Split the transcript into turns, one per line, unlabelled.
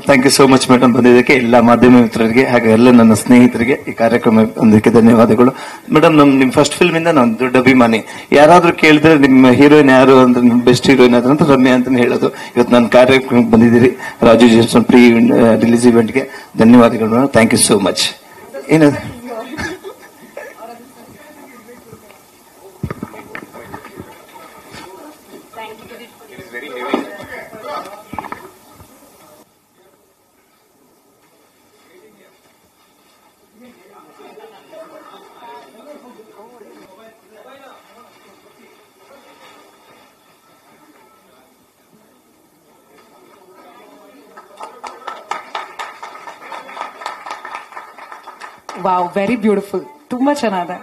Thank you so much madam ಬಂದಿದ್ದಕ್ಕೆ, ಎಲ್ಲ ಮಾಧ್ಯಮ ಮಿತ್ರರಿಗೆ ಹಾಗೆ ಎಲ್ಲ ನನ್ನ ಸ್ನೇಹಿತರಿಗೆ ಈ ಕಾರ್ಯಕ್ರಮ ಬಂದಕ್ಕೆ ಧನ್ಯವಾದಗಳು. ಮೇಡಮ್ ನಿಮ್ ಫಸ್ಟ್ ಫಿಲ್ಮ್ ಇಂದ ನಾನು ದೊಡ್ಡ ಅಭಿಮಾನಿ. ಯಾರಾದ್ರೂ ಕೇಳಿದ್ರೆ ನಿಮ್ಮ ಹೀರೋಯಿನ್ ಯಾರು ಅಂದ್ರೆ ನಿಮ್ ಬೆಸ್ಟ್ ಹೀರೋಯಿನ್ ಅಂತ ರಮ್ಯಾ ಅಂತ ಹೇಳೋದು. ಇವತ್ತು ನನ್ನ ಕಾರ್ಯಕ್ರಮಕ್ಕೆ ಬಂದಿದ್ದೀರಿ ರಾಜು ಜೇಮ್ಸನ್ ಪ್ರೀ ರಿಲೀಸ್ ಇವೆಂಟ್ಗೆ. ಧನ್ಯವಾದಗಳು, ಥ್ಯಾಂಕ್ ಯು ಸೋ ಮಚ್. ಏನದು
ವಾವ್, ವೆರಿ ಬ್ಯೂಟಿಫುಲ್, ತುಂಬಾ ಚೆನ್ನಾಗಿದೆ.